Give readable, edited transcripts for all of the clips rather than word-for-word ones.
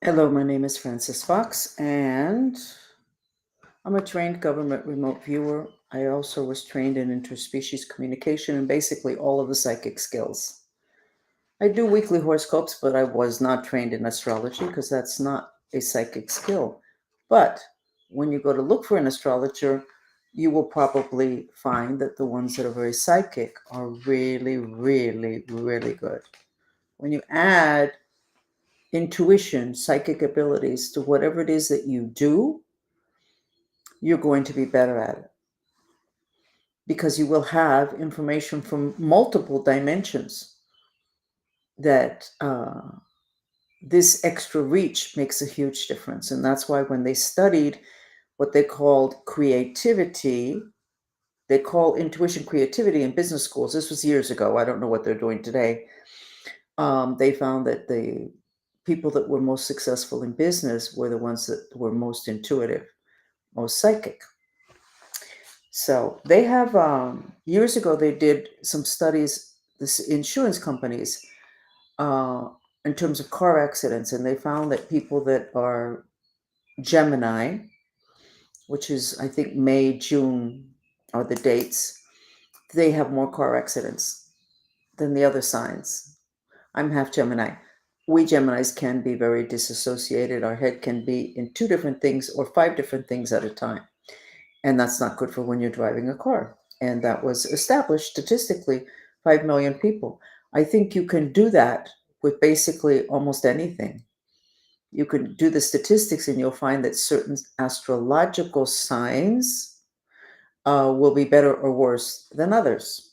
Hello, my name is Frances Fox, and I'm a trained government remote viewer. I also was trained in interspecies communication and basically all of the psychic skills. I do weekly horoscopes, but I was not trained in astrology because that's not a psychic skill. But when you go to look for an astrologer, you will probably find that the ones that are very psychic are really, really, really good. When you add intuition, psychic abilities to whatever it is that you do, you're going to be better at it because you will have information from multiple dimensions that this extra reach makes a huge difference. And that's why when they studied what they called creativity, they call intuition creativity in business schools. This was years ago. I don't know what they're doing today. They found that the people that were most successful in business were the ones that were most intuitive, most psychic. So they have years ago they did some studies, this insurance companies, uh, in terms of car accidents, and they found that people that are Gemini, which is I think May, June are the dates, they have more car accidents than the other signs. I'm half Gemini. We Geminis can be very disassociated. Our head can be in two different things or five different things at a time. And that's not good for when you're driving a car. And that was established statistically, 5 million people. I think you can do that with basically almost anything. You can do the statistics and you'll find that certain astrological signs will be better or worse than others.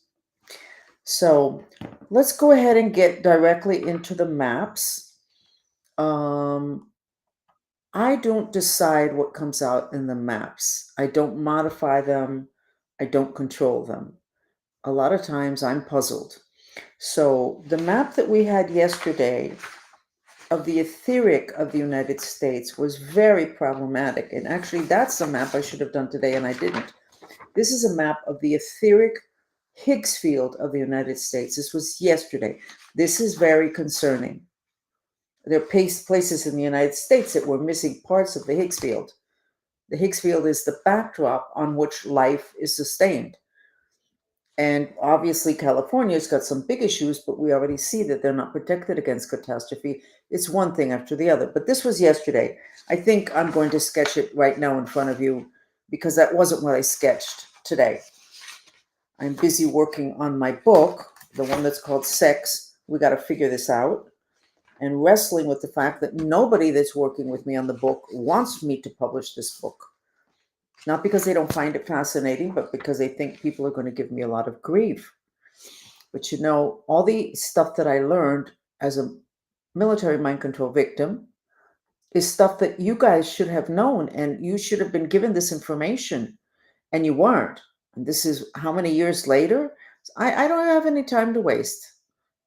So let's go ahead and get directly into the maps. I don't decide what comes out in the maps. I don't modify them. I don't control them. A lot of times I'm puzzled. So the map that we had yesterday of the etheric of the United States was very problematic. And actually, that's the map I should have done today, and I didn't. This is a map of the etheric Higgs field of the United States. This was yesterday. This is very concerning. There are places in the United States that were missing parts of the Higgs field. The Higgs field is the backdrop on which life is sustained. And obviously, California's got some big issues, but we already see that they're not protected against catastrophe. It's one thing after the other. But this was yesterday. I think I'm going to sketch it right now in front of you because that wasn't what I sketched today. I'm busy working on my book, the one that's called Sex. We got to figure this out. And wrestling with the fact that nobody that's working with me on the book wants me to publish this book. Not because they don't find it fascinating, but because they think people are going to give me a lot of grief. But you know, all the stuff that I learned as a military mind control victim is stuff that you guys should have known, and you should have been given this information, and you weren't. And this is how many years later? I don't have any time to waste.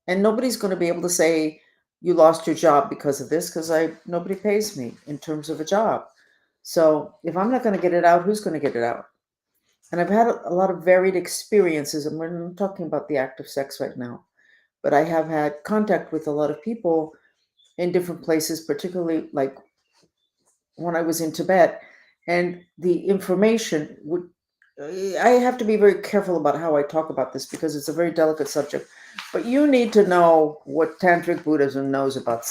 And nobody's going to be able to say you lost your job because of this, because nobody pays me in terms of a job. So if I'm not going to get it out, who's going to get it out? And I've had a lot of varied experiences, and we're not talking about the act of sex right now, but I have had contact with a lot of people in different places, particularly like when I was in Tibet, and the information would. I have to be very careful about how I talk about this because it's a very delicate subject. But you need to know what Tantric Buddhism knows about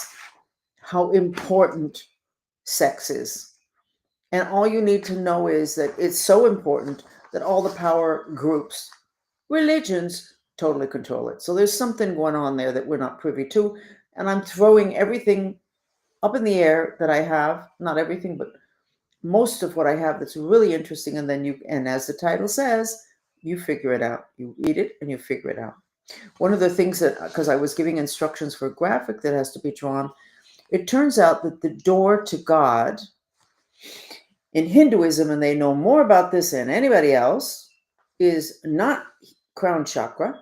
how important sex is. And all you need to know is that it's so important that all the power groups, religions, totally control it. So there's something going on there that we're not privy to. And I'm throwing everything up in the air that I have, not everything, but most of what I have that's really interesting. And then and as the title says, you figure it out. You read it and you figure it out. One of the things that, because I was giving instructions for a graphic that has to be drawn, it turns out that the door to God in Hinduism, and they know more about this than anybody else, is not crown chakra.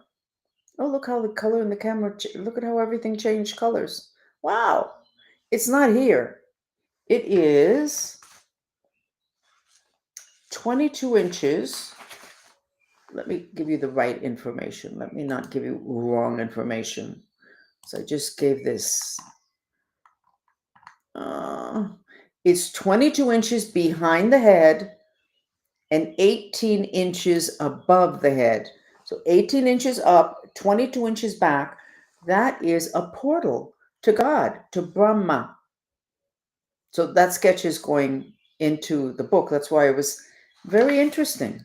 Oh, look how the color in the camera, look at how everything changed colors. Wow. It's not here. It is 22 inches. Let me give you the right information. Let me not give you wrong information. So I just gave this It's 22 inches behind the head and 18 inches above the head. So 18 inches up, 22 inches back. That is a portal to God, to Brahma. So that sketch is going into the book. That's why it was very interesting.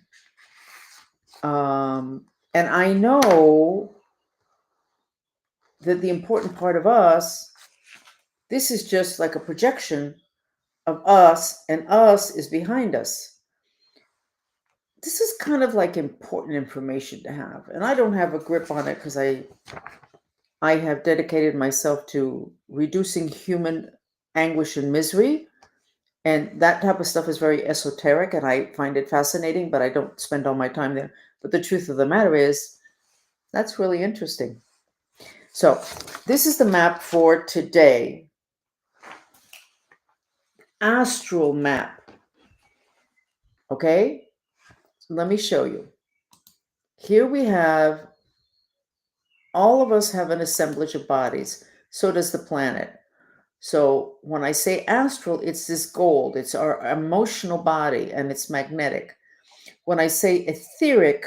And I know that the important part of us, this is just like a projection of us, and us is behind us. This is kind of like important information to have. And I don't have a grip on it because I have dedicated myself to reducing human anguish and misery. And that type of stuff is very esoteric and I find it fascinating, but I don't spend all my time there. But the truth of the matter is, that's really interesting. So this is the map for today. Astral map. Okay? Let me show you. Here we have, all of us have an assemblage of bodies. So does the planet. So when I say astral, it's this gold. It's our emotional body and it's magnetic. When I say etheric,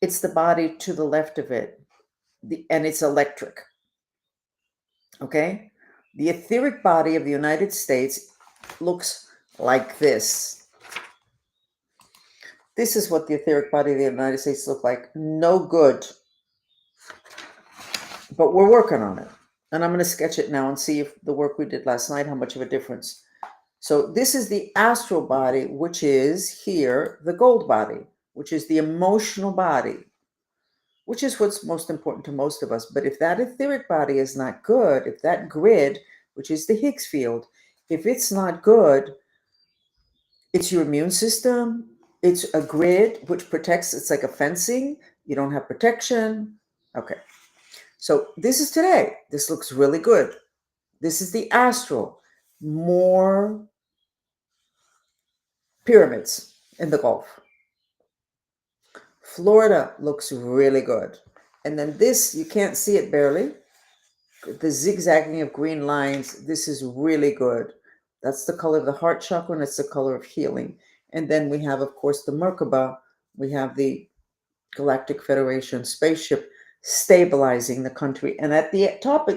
it's the body to the left of it, and it's electric. Okay? The etheric body of the United States looks like this. This is what the etheric body of the United States looks like. No good. But we're working on it. And I'm going to sketch it now and see if the work we did last night, how much of a difference. So this is the astral body, which is here, the gold body, which is the emotional body, which is what's most important to most of us. But if that etheric body is not good, if that grid, which is the Higgs field, if it's not good, it's your immune system. It's a grid which protects. It's like a fencing. You don't have protection. Okay. So this is today. This looks really good. This is the astral. More pyramids in the Gulf. Florida looks really good. And then this, you can't see it barely. The zigzagging of green lines, this is really good. That's the color of the heart chakra, and it's the color of healing. And then we have, of course, the Merkaba. We have the Galactic Federation spaceship stabilizing the country. And at the top,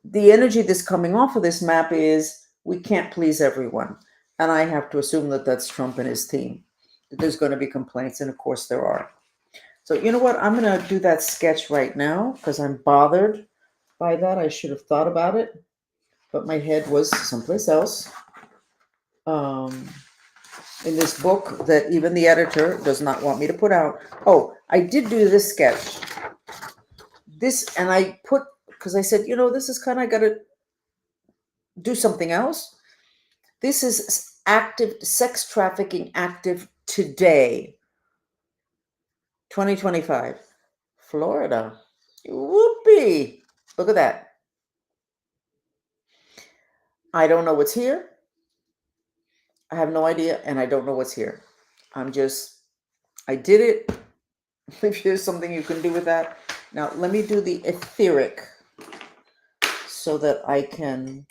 the energy that's coming off of this map is we can't please everyone. And I have to assume that that's Trump and his team. That there's going to be complaints, and of course there are. So you know what? I'm going to do that sketch right now because I'm bothered by that. I should have thought about it, but my head was someplace else. In this book that even the editor does not want me to put out. Oh, I did do this sketch. This, and I put, because I said, this is kind of, I got to do something else. This is active, sex trafficking active today, 2025, Florida. Whoopee. Look at that. I don't know what's here. I have no idea, and I don't know what's here. I did it. If there's something you can do with that. Now, let me do the etheric so that I can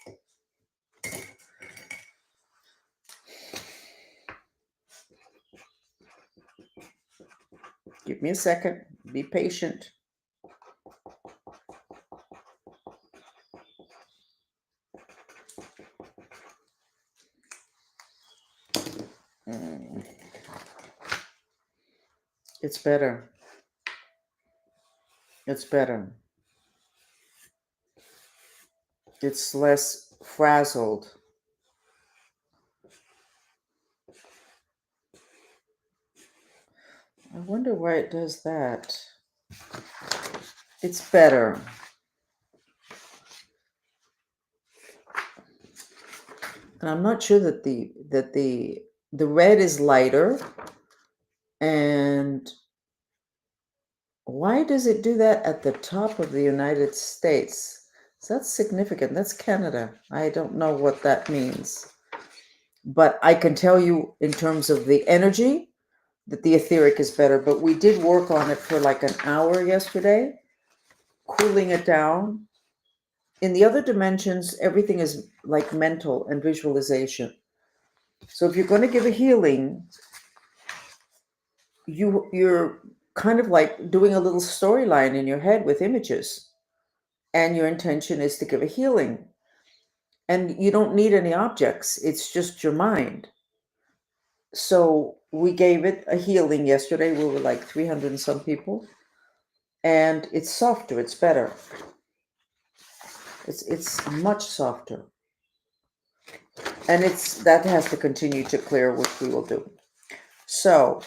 give me a second. Be patient. It's better. It's better. It's less frazzled. I wonder why it does that. It's better. And I'm not sure that the red is lighter. And why does it do that at the top of the United States? So that's significant. That's Canada. I don't know what that means. But I can tell you in terms of the energy that the etheric is better. But we did work on it for like an hour yesterday, cooling it down. In the other dimensions, everything is like mental and visualization. So if you're going to give a healing, you're kind of like doing a little storyline in your head with images, and your intention is to give a healing. And you don't need any objects, it's just your mind. So we gave it a healing yesterday. We were like 300 and some people, and it's softer, it's better. It's much softer. And it's that has to continue to clear, which we will do. So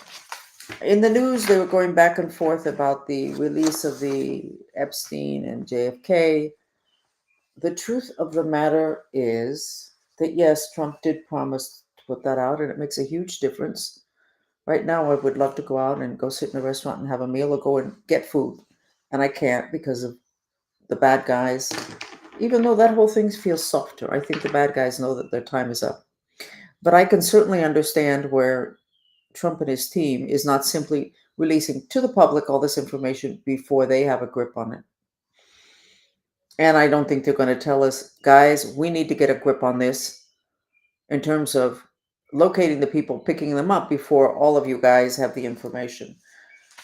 in the news, they were going back and forth about the release of the Epstein and JFK. The truth of the matter is that yes, Trump did promise to put that out, and it makes a huge difference. Right now, I would love to go out and go sit in a restaurant and have a meal or go and get food. And I can't because of the bad guys. Even though that whole thing feels softer, I think the bad guys know that their time is up. But I can certainly understand where Trump and his team is not simply releasing to the public all this information before they have a grip on it. And I don't think they're going to tell us, guys, we need to get a grip on this in terms of locating the people, picking them up before all of you guys have the information.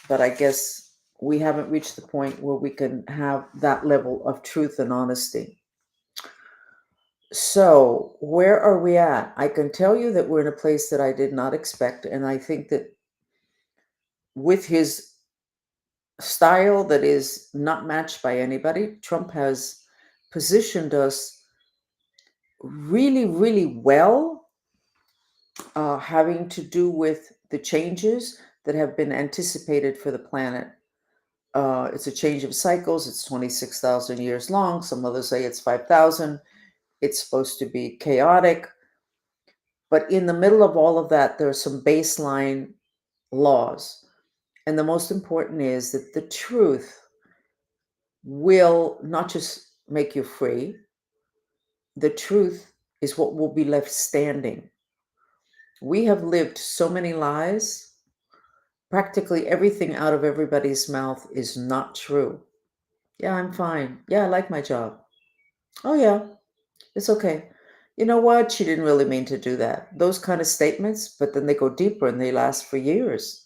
But I guess we haven't reached the point where we can have that level of truth and honesty. So, where are we at? I can tell you that we're in a place that I did not expect. And I think that with his style that is not matched by anybody, Trump has positioned us really, really well, having to do with the changes that have been anticipated for the planet. It's a change of cycles. It's 26,000 years long. Some others say it's 5,000. It's supposed to be chaotic. But in the middle of all of that, there are some baseline laws. And the most important is that the truth will not just make you free, the truth is what will be left standing. We have lived so many lies. Practically everything out of everybody's mouth is not true. Yeah, I'm fine. Yeah, I like my job. Oh, yeah, it's okay. You know what? She didn't really mean to do that. Those kind of statements, but then they go deeper and they last for years.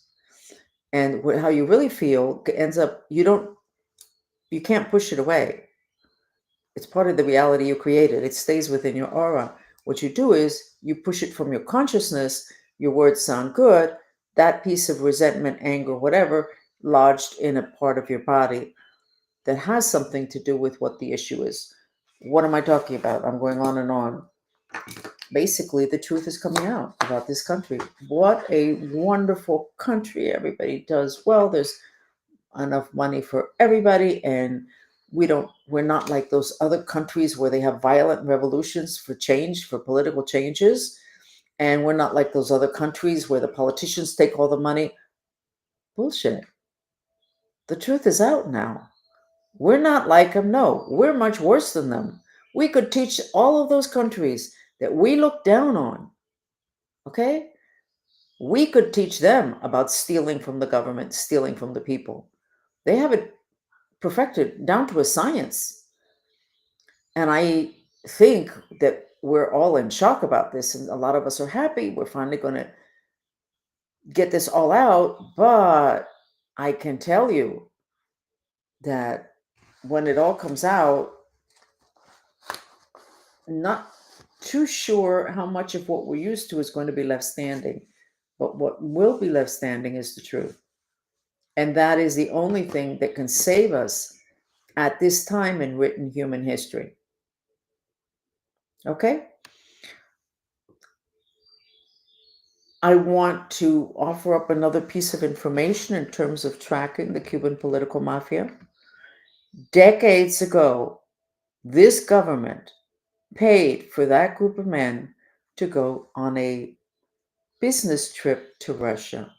And how you really feel ends up, you can't push it away. It's part of the reality you created. It stays within your aura. What you do is you push it from your consciousness. Your words sound good. That piece of resentment, anger, whatever, lodged in a part of your body that has something to do with what the issue is. What am I talking about? I'm going on and on. Basically, the truth is coming out about this country. What a wonderful country. Everybody does well. There's enough money for everybody, and we're not like those other countries where they have violent revolutions for change, for political changes. And we're not like those other countries where the politicians take all the money. Bullshit. The truth is out now. We're not like them. No, we're much worse than them. We could teach all of those countries that we look down on. Okay, we could teach them about stealing from the government, stealing from the people. They have it perfected down to a science. And I think that we're all in shock about this, and a lot of us are happy. We're finally going to get this all out. But I can tell you that when it all comes out, not too sure how much of what we're used to is going to be left standing. But what will be left standing is the truth. And that is the only thing that can save us at this time in written human history. Okay? I want to offer up another piece of information in terms of tracking the Cuban political mafia. Decades ago, this government paid for that group of men to go on a business trip to Russia.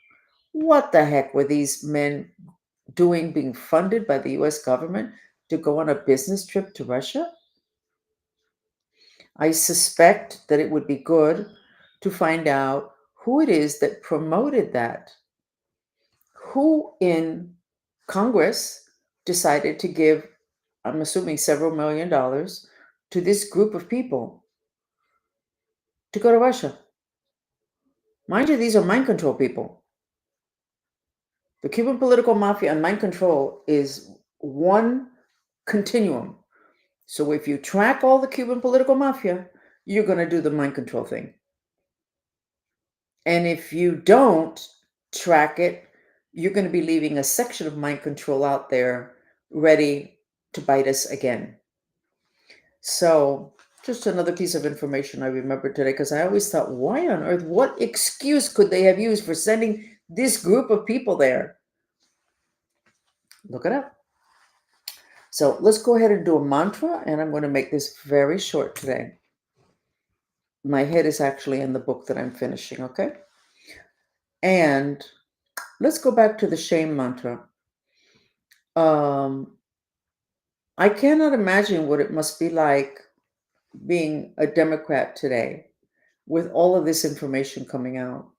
What the heck were these men doing, being funded by the US government to go on a business trip to Russia? I suspect that it would be good to find out who it is that promoted that. Who in Congress decided to give I'm assuming several $1,000,000, to this group of people to go to Russia. Mind you, these are mind control people. The Cuban political mafia and mind control is one continuum. So if you track all the Cuban political mafia, you're going to do the mind control thing. And if you don't track it, you're going to be leaving a section of mind control out there ready to bite us again. So, just another piece of information I remembered today because I always thought, why on earth, what excuse could they have used for sending this group of people there? Look it up. So, let's go ahead and do a mantra, and I'm going to make this very short today. My head is actually in the book that I'm finishing, okay? And let's go back to the shame mantra. Um, I cannot imagine what it must be like being a Democrat today with all of this information coming out.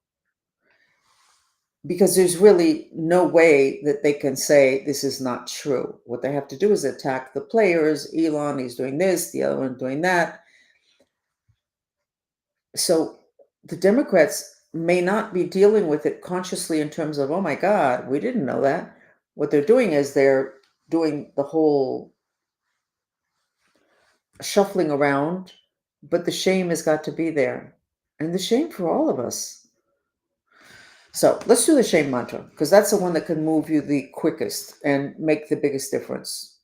Because there's really no way that they can say this is not true. What they have to do is attack the players. Elon, he's doing this, the other one doing that. So the Democrats may not be dealing with it consciously in terms of, oh my God, we didn't know that. What they're doing is they're doing the whole shuffling around, but the shame has got to be there. And the shame for all of us. So let's do the shame mantra because that's the one that can move you the quickest and make the biggest difference.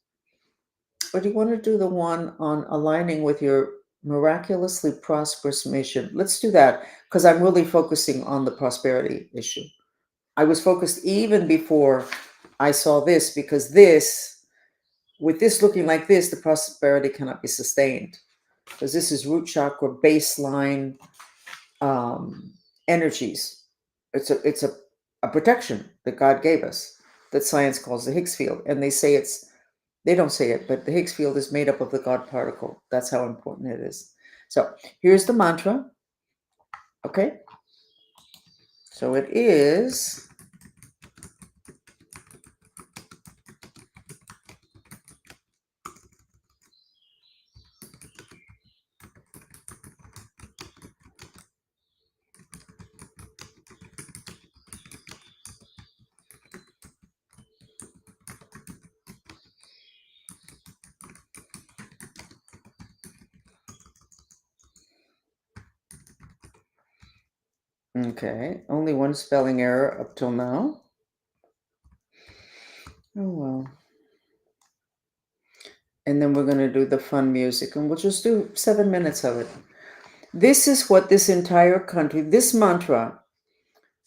Or do you want to do the one on aligning with your miraculously prosperous mission? Let's do that because I'm really focusing on the prosperity issue. I was focused even before I saw this because this, with this looking like this, the prosperity cannot be sustained because this is root chakra baseline energies. It's a protection that God gave us that science calls the Higgs field, and they don't say it, but the Higgs field is made up of the God particle. That's how important it is. So here's the mantra. Okay. So it is okay. Only one spelling error up till now. Oh well. And then we're going to do the fun music, and we'll just do 7 minutes of it. This is what this entire country, this mantra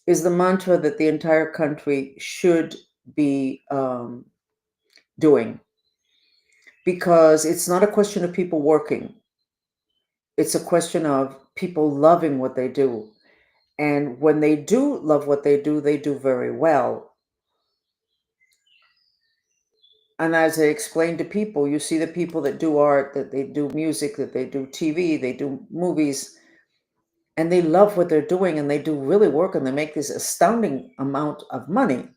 is the mantra that the entire country should be doing because it's not a question of people working. It's a question of people loving what they do. And when they do love what they do very well. And as I explain to people, you see the people that do art, that they do music, that they do TV, they do movies, and they love what they're doing and they do really work and they make this astounding amount of money.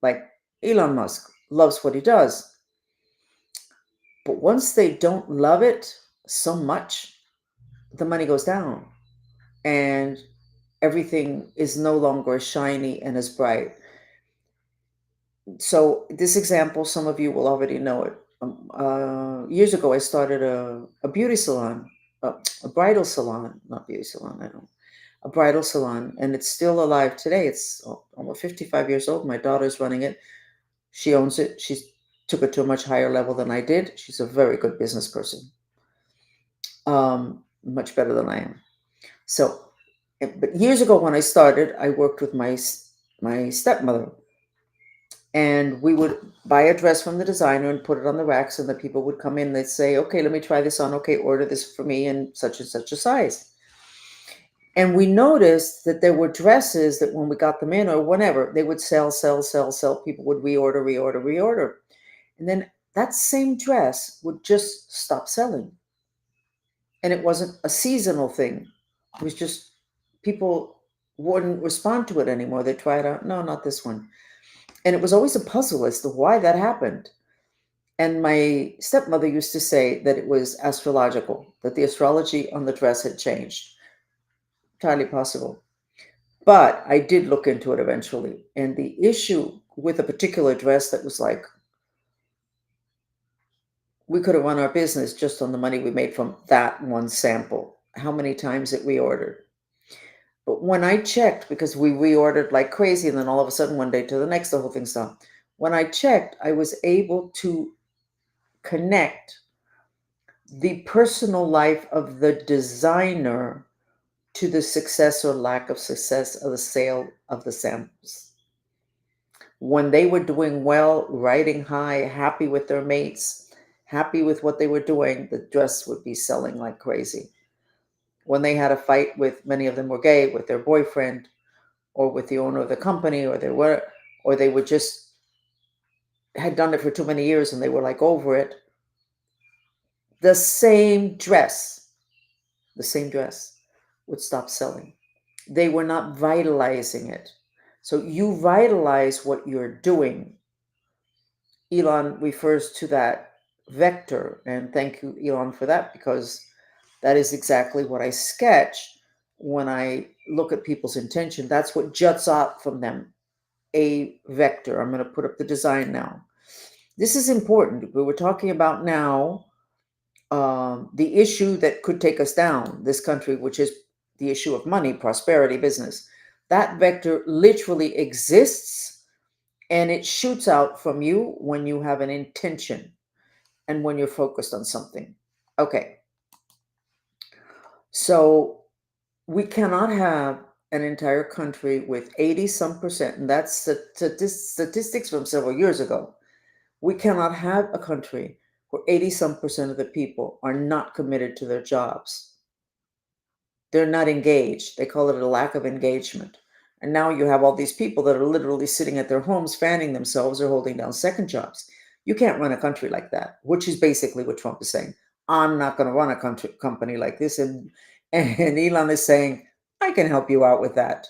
Like Elon Musk loves what he does. But once they don't love it so much, the money goes down and everything is no longer as shiny and as bright. So this example, some of you will already know it. Years ago, I started a beauty salon, a bridal salon, not beauty salon, I don't, a bridal salon, and it's still alive today. It's almost 55 years old. My daughter's running it. She owns it. She took it to a much higher level than I did. She's a very good business person, much better than I am. So, but years ago when I started, I worked with my stepmother, and we would buy a dress from the designer and put it on the racks, and the people would come in. They'd say, "Okay, let me try this on. Okay, order this for me in such and such a size." And we noticed that there were dresses that when we got them in or whenever, they would sell, sell, sell, sell. People would reorder, reorder, reorder. And then that same dress would just stop selling. And it wasn't a seasonal thing. It was just people wouldn't respond to it anymore. They tried out, no, not this one. And it was always a puzzle as to why that happened. And my stepmother used to say that it was astrological, that the astrology on the dress had changed. Entirely possible. But I did look into it eventually. And the issue with a particular dress that was like, we could have run our business just on the money we made from that one sample, how many times it we ordered. But when I checked, because we reordered like crazy, and then all of a sudden one day to the next, the whole thing stopped. When I checked, I was able to connect the personal life of the designer to the success or lack of success of the sale of the samples. When they were doing well, riding high, happy with their mates, happy with what they were doing, the dress would be selling like crazy. When they had a fight with, many of them were gay, with their boyfriend or with the owner of the company, or they were just had done it for too many years and they were like over it, the same dress, the same dress would stop selling. They were not vitalizing it. So you vitalize what you're doing. Elon refers to that vector, and thank you, Elon, for that, because that is exactly what I sketch when I look at people's intention. That's what juts out from them, a vector. I'm going to put up the design now. This is important. We were talking about now the issue that could take us down, this country, which is the issue of money, prosperity, business. That vector literally exists and it shoots out from you when you have an intention and when you're focused on something. Okay, so we cannot have an entire country with 80 some percent, and that's statistics from several years ago. We cannot have a country where 80 some percent of the people are not committed to their jobs. They're not engaged. They call it a lack of engagement. And now you have all these people that are literally sitting at their homes fanning themselves or holding down second jobs. You can't run a country like that, which is basically what Trump is saying. I'm not going to run a company like this. And Elon is saying, I can help you out with that.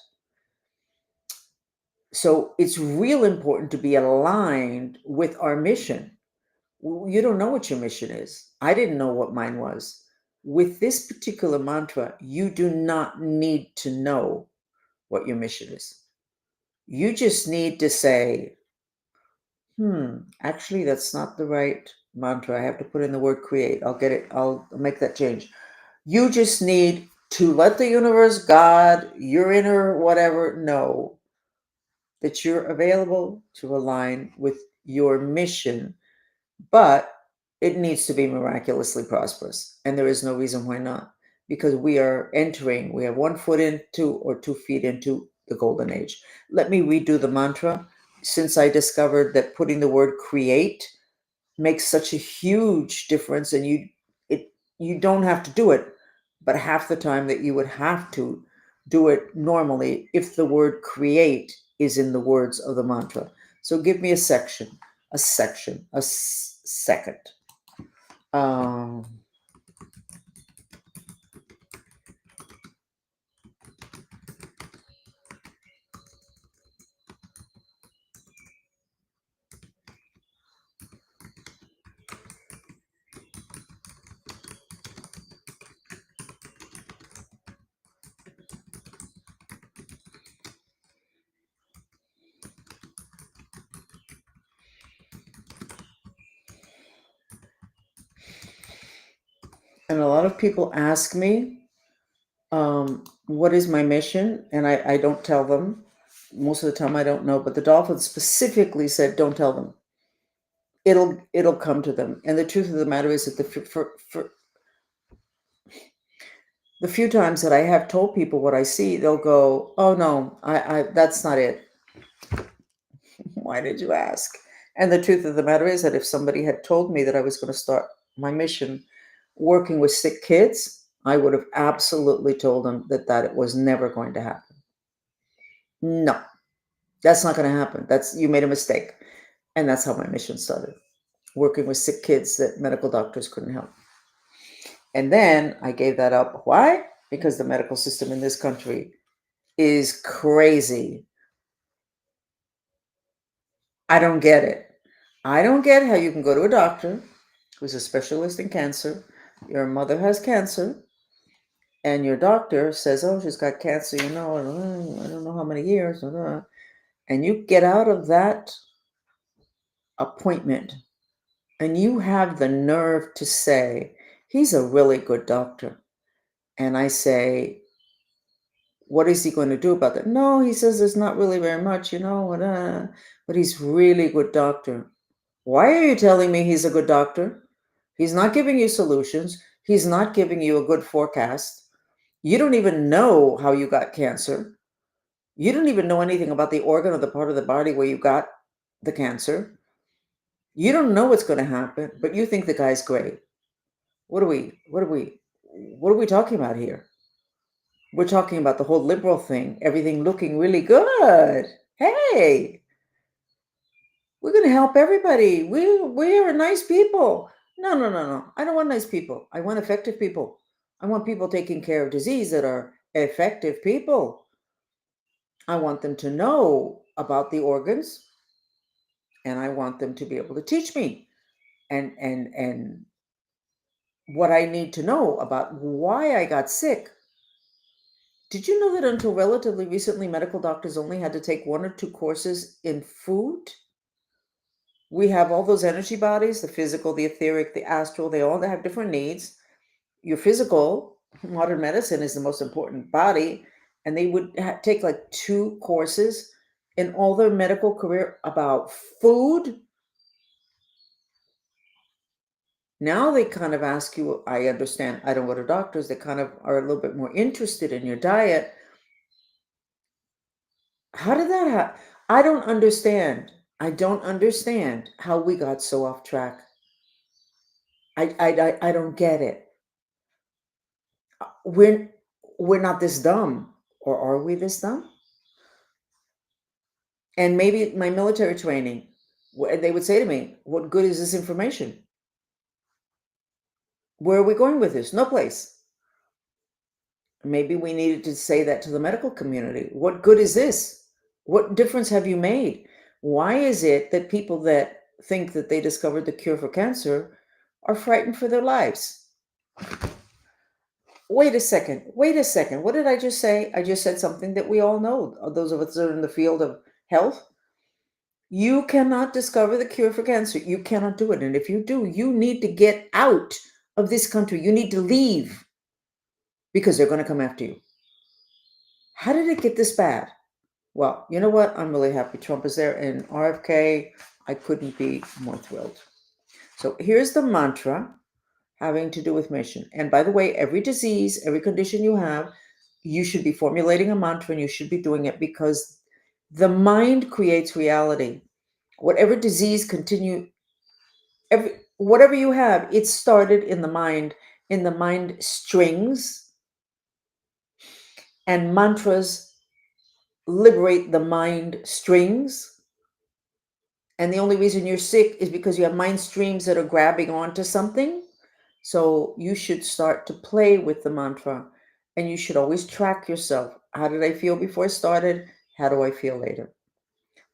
So it's real important to be aligned with our mission. You don't know what your mission is. I didn't know what mine was. With this particular mantra, you do not need to know what your mission is. You just need to say, actually, that's not the right mantra. I have to put in the word create. I'll get it. I'll make that change. You just need to let the universe, God, your inner whatever, know that you're available to align with your mission, but it needs to be miraculously prosperous. And there is no reason why not, because we have 1 foot into or 2 feet into the golden age. Let me redo the mantra. Since I discovered that putting the word create makes such a huge difference, and you don't have to do it, but half the time that you would have to do it normally if the word create is in the words of the mantra. So give me a second. Um, and a lot of people ask me, what is my mission? And I don't tell them. Most of the time I don't know, but the dolphin specifically said, don't tell them. It'll come to them. And the truth of the matter is that for the few times that I have told people what I see, they'll go, oh no, I that's not it. Why did you ask? And the truth of the matter is that if somebody had told me that I was going to start my mission working with sick kids, I would have absolutely told them that it was never going to happen. No, that's not going to happen. You made a mistake. And that's how my mission started, working with sick kids that medical doctors couldn't help. And then I gave that up. Why? Because the medical system in this country is crazy. I don't get it. I don't get how you can go to a doctor who's a specialist in cancer. Your mother has cancer, and your doctor says, "Oh, she's got cancer, I don't know how many years," and you get out of that appointment and you have the nerve to say, "He's a really good doctor." And I say, "What is he going to do about that?" "No, he says there's not really very much, but he's really good doctor." Why are you telling me he's a good doctor? He's not giving you solutions. He's not giving you a good forecast. You don't even know how you got cancer. You don't even know anything about the organ or the part of the body where you got the cancer. You don't know what's going to happen, but you think the guy's great. What are we talking about here? We're talking about the whole liberal thing, everything looking really good. Hey, we're going to help everybody. We are nice people. No, no, no, no. I don't want nice people. I want effective people. I want people taking care of disease that are effective people. I want them to know about the organs, and I want them to be able to teach me and what I need to know about why I got sick. Did you know that until relatively recently, medical doctors only had to take 1 or 2 courses in food? We have all those energy bodies, the physical, the etheric, the astral, they all have different needs. Your physical, modern medicine is the most important body, and they would take like 2 courses in all their medical career about food. Now they kind of ask you, I understand, I don't go to doctors, they kind of are a little bit more interested in your diet. How did that happen? I don't understand. I don't understand how we got so off track. I don't get it. We're we're not this dumb, or are we this dumb? And maybe my military training, they would say to me, "What good is this information? Where are we going with this? No place." Maybe we needed to say that to the medical community. What good is this? What difference have you made? Why is it that people that think that they discovered the cure for cancer are frightened for their lives? Wait a second. Wait a second. What did I just say? I just said something that we all know, those of us that are in the field of health. You cannot discover the cure for cancer. You cannot do it. And if you do, you need to get out of this country. You need to leave because they're going to come after you. How did it get this bad? Well, you know what? I'm really happy Trump is there. And RFK, I couldn't be more thrilled. So here's the mantra having to do with mission. And by the way, every disease, every condition you have, you should be formulating a mantra and you should be doing it because the mind creates reality. Whatever disease whatever you have, it started in the mind strings, and mantras liberate the mind strings. And the only reason you're sick is because you have mind streams that are grabbing onto something. So you should start to play with the mantra, and you should always track yourself. How did I feel before I started? How do I feel later?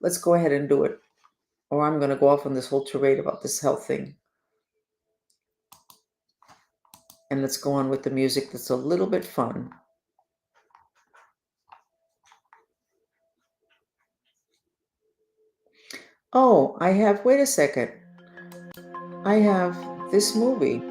Let's go ahead and do it, or I'm going to go off on this whole tirade about this health thing. And let's go on with the music that's a little bit fun. Oh, wait a second. I have this movie.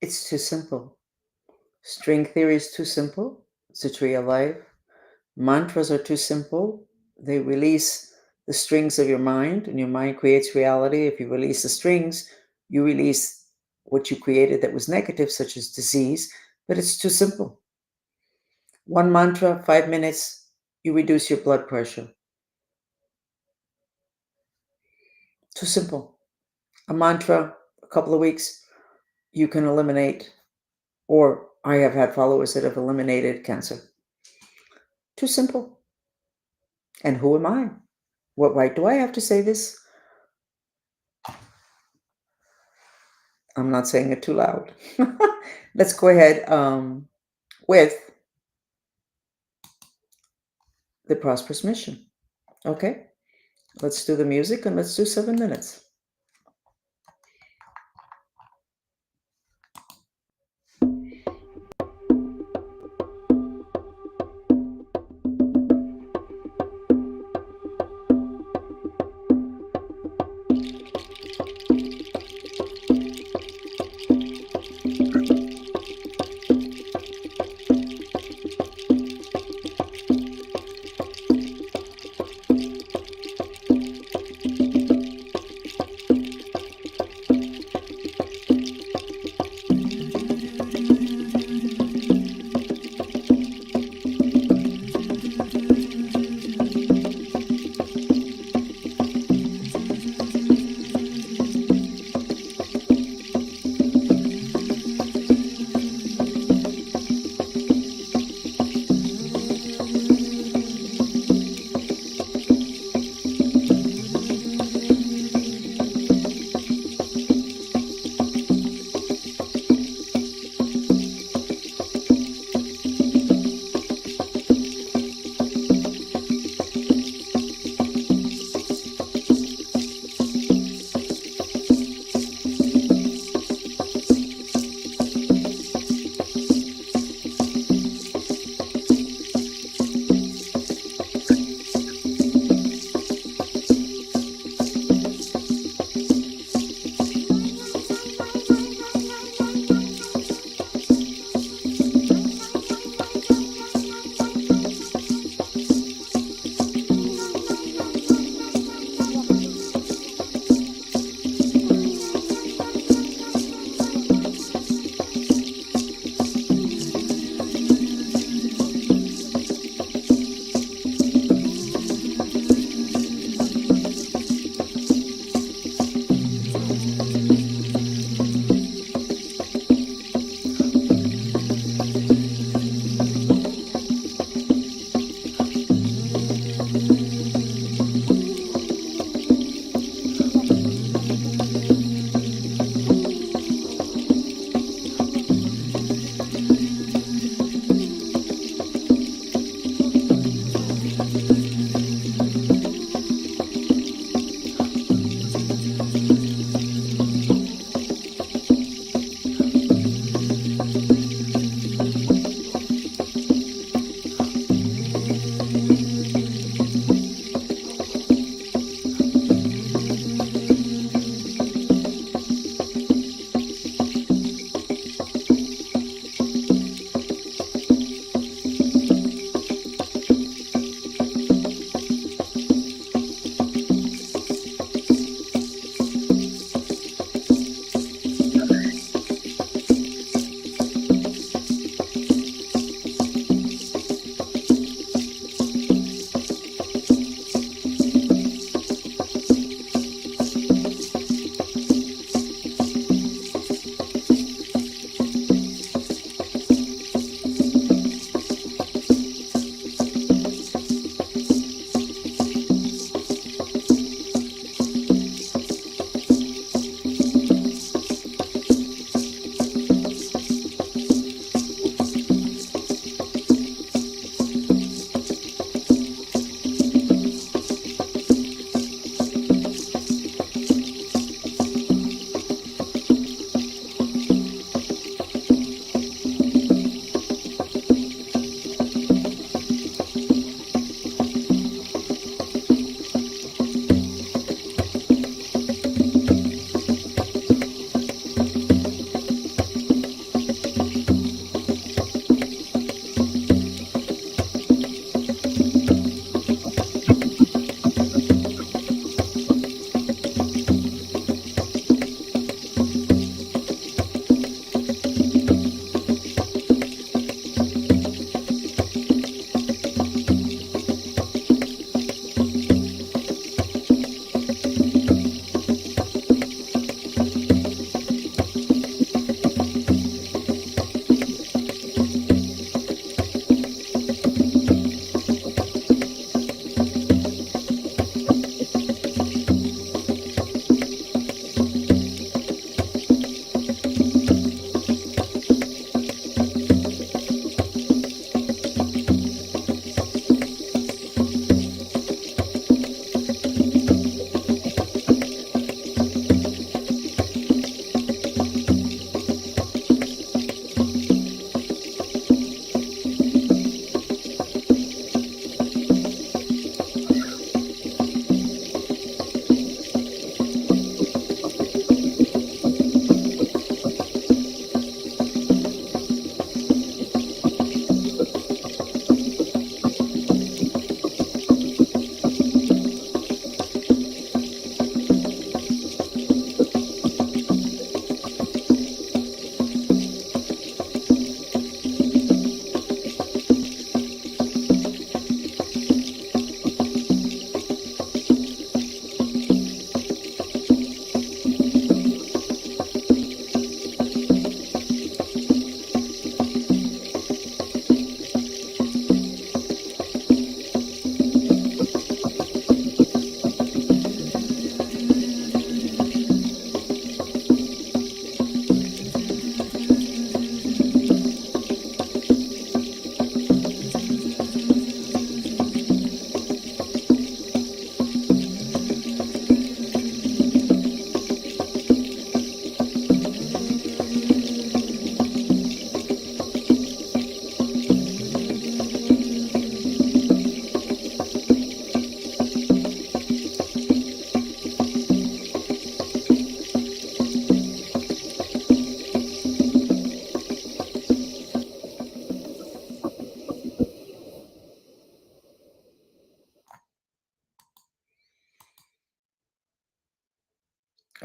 It's too simple. String theory is too simple. It's a tree of life. Mantras are too simple. They release the strings of your mind, and your mind creates reality. If you release the strings, you release what you created that was negative, such as disease, but it's too simple. One mantra, 5 minutes, you reduce your blood pressure. Too simple. A mantra, a couple of weeks, you can eliminate, or I have had followers that have eliminated cancer. Too simple. And who am I? What right do I have to say this? I'm not saying it too loud. Let's go ahead with the prosperous mission. Okay, let's do the music and let's do 7 minutes.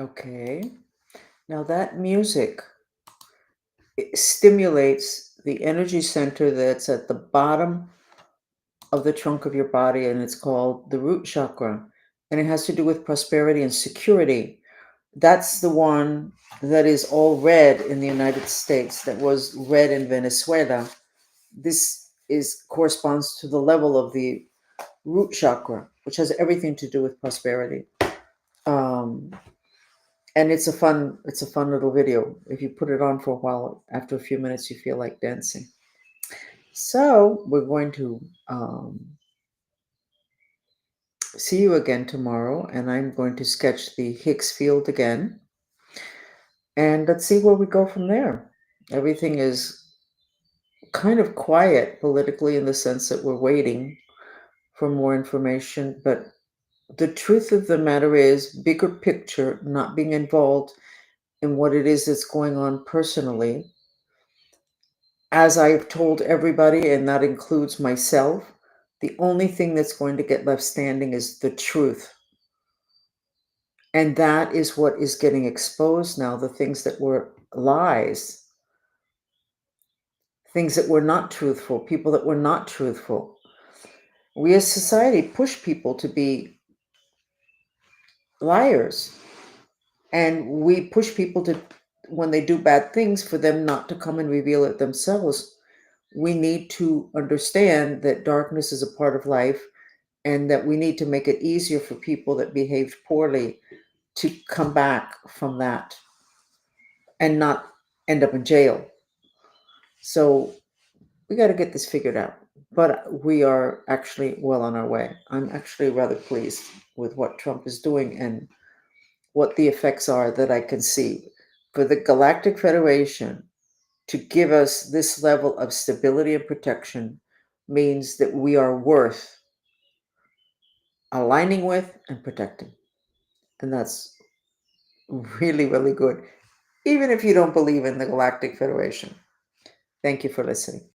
Okay. Now that music, it stimulates the energy center that's at the bottom of the trunk of your body, and it's called the root chakra. And it has to do with prosperity and security. That's the one that is all red in the United States, that was red in Venezuela. This is corresponds to the level of the root chakra, which has everything to do with prosperity. Um, and it's a fun little video. If you put it on for a while, after a few minutes, you feel like dancing. So we're going to see you again tomorrow, and I'm going to sketch the Higgs field again, and let's see where we go from there. Everything is kind of quiet politically in the sense that we're waiting for more information, but the truth of the matter is, bigger picture, not being involved in what it is that's going on personally, as I've told everybody, and that includes myself, the only thing that's going to get left standing is the truth. And that is what is getting exposed now, the things that were lies, things that were not truthful, people that were not truthful. We as society push people to be liars, and we push people to, when they do bad things, for them not to come and reveal it themselves. We need to understand that darkness is a part of life, and that we need to make it easier for people that behaved poorly to come back from that and not end up in jail. So we got to get this figured out. But we are actually well on our way. I'm actually rather pleased with what Trump is doing and what the effects are that I can see. For the Galactic Federation to give us this level of stability and protection means that we are worth aligning with and protecting. And that's really, really good, even if you don't believe in the Galactic Federation. Thank you for listening.